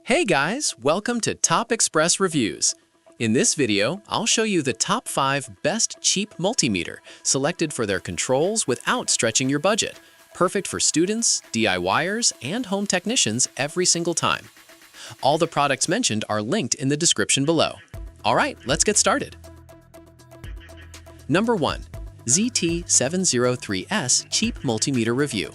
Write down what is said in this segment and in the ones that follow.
Hey guys, welcome to Top Express Reviews. In this video, I'll show you the top 5 best cheap multimeter selected for their controls without stretching your budget. Perfect for students, DIYers, and home technicians every single time. All the products mentioned are linked in the description below. Alright, let's get started. Number 1. ZT703S Cheap Multimeter Review.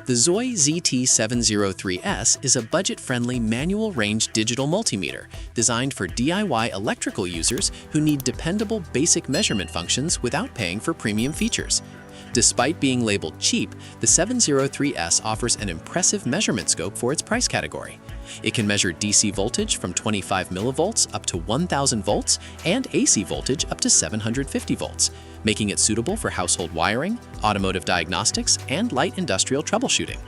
The ZOYI ZT703S is a budget-friendly manual-range digital multimeter designed for DIY electrical users who need dependable basic measurement functions without paying for premium features. Despite being labeled cheap, the 703S offers an impressive measurement scope for its price category. It can measure DC voltage from 25 millivolts up to 1000 volts and AC voltage up to 750 volts, making it suitable for household wiring, automotive diagnostics, and light industrial troubleshooting.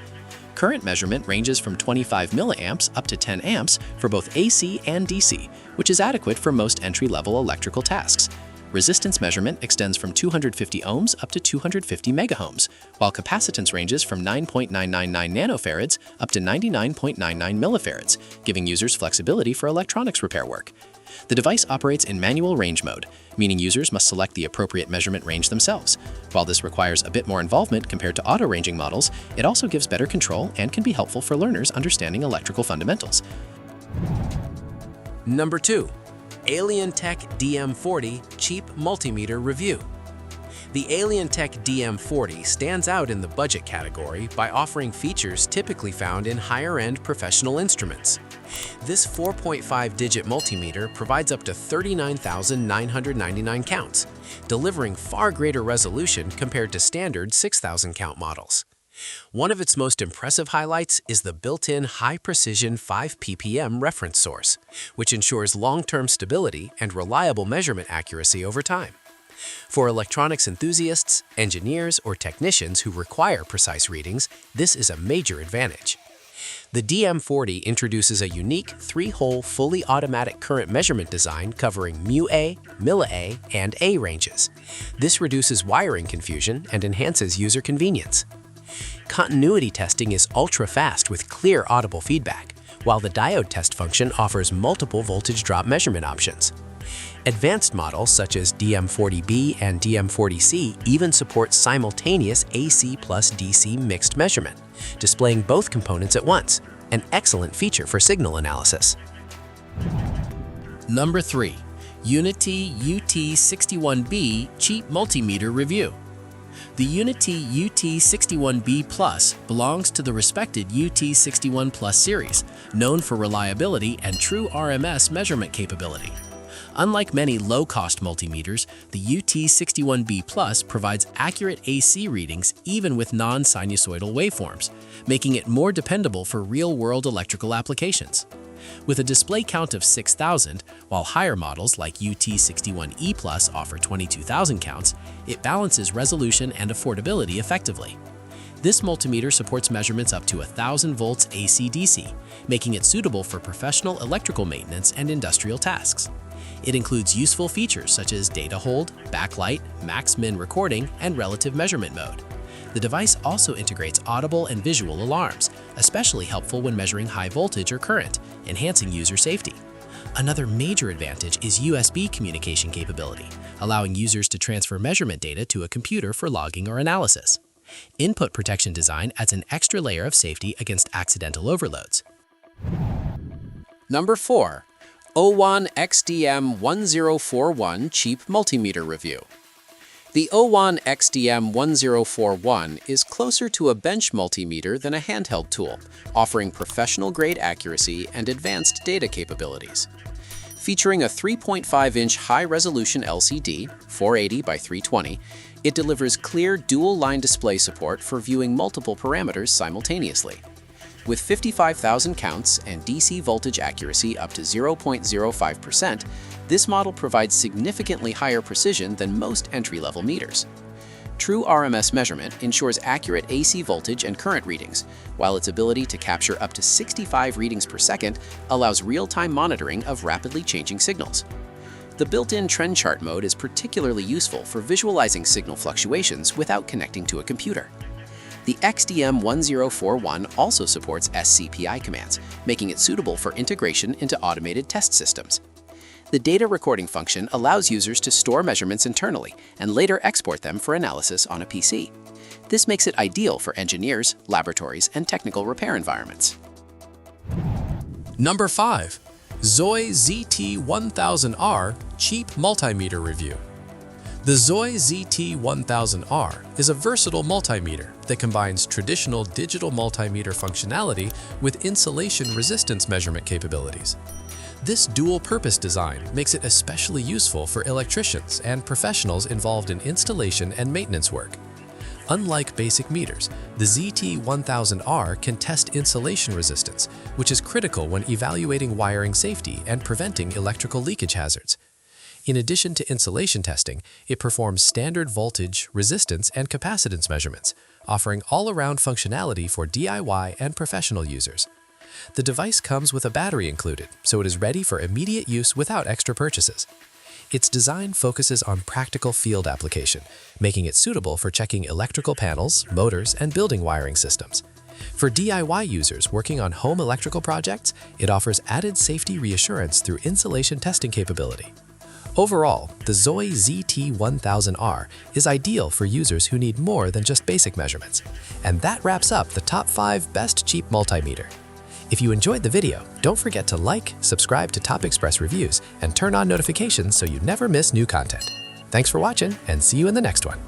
Current measurement ranges from 25 milliamps up to 10 amps for both AC and DC, which is adequate for most entry-level electrical tasks. Resistance measurement extends from 250 ohms up to 250 megaohms, while capacitance ranges from 9.999 nanofarads up to 99.99 millifarads, giving users flexibility for electronics repair work. The device operates in manual range mode, meaning users must select the appropriate measurement range themselves. While this requires a bit more involvement compared to auto-ranging models, it also gives better control and can be helpful for learners understanding electrical fundamentals. Number 2. ALIENTEK DM40 Cheap Multimeter Review. The ALIENTEK DM40 stands out in the budget category by offering features typically found in higher-end professional instruments. This 4.5-digit multimeter provides up to 39,999 counts, delivering far greater resolution compared to standard 6,000 count models. One of its most impressive highlights is the built-in high-precision 5 ppm reference source, which ensures long-term stability and reliable measurement accuracy over time. For electronics enthusiasts, engineers, or technicians who require precise readings, this is a major advantage. The DM40 introduces a unique 3-hole fully automatic current measurement design covering μA, milli-A, and A ranges. This reduces wiring confusion and enhances user convenience. Continuity testing is ultra-fast with clear audible feedback, while the diode test function offers multiple voltage drop measurement options. Advanced models such as DM40B and DM40C even support simultaneous AC plus DC mixed measurement, displaying both components at once, an excellent feature for signal analysis. Number 3. UNI-T UT61B Cheap Multimeter Review. The UNI-T UT61B Plus belongs to the respected UT61 Plus series, known for reliability and true RMS measurement capability. Unlike many low-cost multimeters, the UT61B Plus provides accurate AC readings even with non-sinusoidal waveforms, making it more dependable for real-world electrical applications. With a display count of 6,000, while higher models like UT61E Plus offer 22,000 counts, it balances resolution and affordability effectively. This multimeter supports measurements up to 1,000 volts AC/DC, making it suitable for professional electrical maintenance and industrial tasks. It includes useful features such as data hold, backlight, max-min recording, and relative measurement mode. The device also integrates audible and visual alarms, especially helpful when measuring high voltage or current, enhancing user safety. Another major advantage is USB communication capability, allowing users to transfer measurement data to a computer for logging or analysis. Input protection design adds an extra layer of safety against accidental overloads. Number 4. OWON XDM1041 Cheap Multimeter Review. The OWON XDM1041 is closer to a bench multimeter than a handheld tool, offering professional-grade accuracy and advanced data capabilities. Featuring a 3.5-inch high-resolution LCD, 480 by 320, it delivers clear dual-line display support for viewing multiple parameters simultaneously. With 55,000 counts and DC voltage accuracy up to 0.05%, this model provides significantly higher precision than most entry-level meters. True RMS measurement ensures accurate AC voltage and current readings, while its ability to capture up to 65 readings per second allows real-time monitoring of rapidly changing signals. The built-in trend chart mode is particularly useful for visualizing signal fluctuations without connecting to a computer. The XDM1041 also supports SCPI commands, making it suitable for integration into automated test systems. The data recording function allows users to store measurements internally and later export them for analysis on a PC. This makes it ideal for engineers, laboratories, and technical repair environments. Number 5. ZOYI ZT1000R Cheap Multimeter Review. The ZOYI ZT1000R is a versatile multimeter that combines traditional digital multimeter functionality with insulation resistance measurement capabilities. This dual-purpose design makes it especially useful for electricians and professionals involved in installation and maintenance work. Unlike basic meters, the ZT1000R can test insulation resistance, which is critical when evaluating wiring safety and preventing electrical leakage hazards. In addition to insulation testing, it performs standard voltage, resistance, and capacitance measurements, offering all-around functionality for DIY and professional users. The device comes with a battery included, so it is ready for immediate use without extra purchases. Its design focuses on practical field application, making it suitable for checking electrical panels, motors, and building wiring systems. For DIY users working on home electrical projects, it offers added safety reassurance through insulation testing capability. Overall, the ZOYI ZT1000R is ideal for users who need more than just basic measurements. And that wraps up the top 5 best cheap multimeter. If you enjoyed the video, don't forget to like, subscribe to Top Express Reviews, and turn on notifications so you never miss new content. Thanks for watching, and see you in the next one.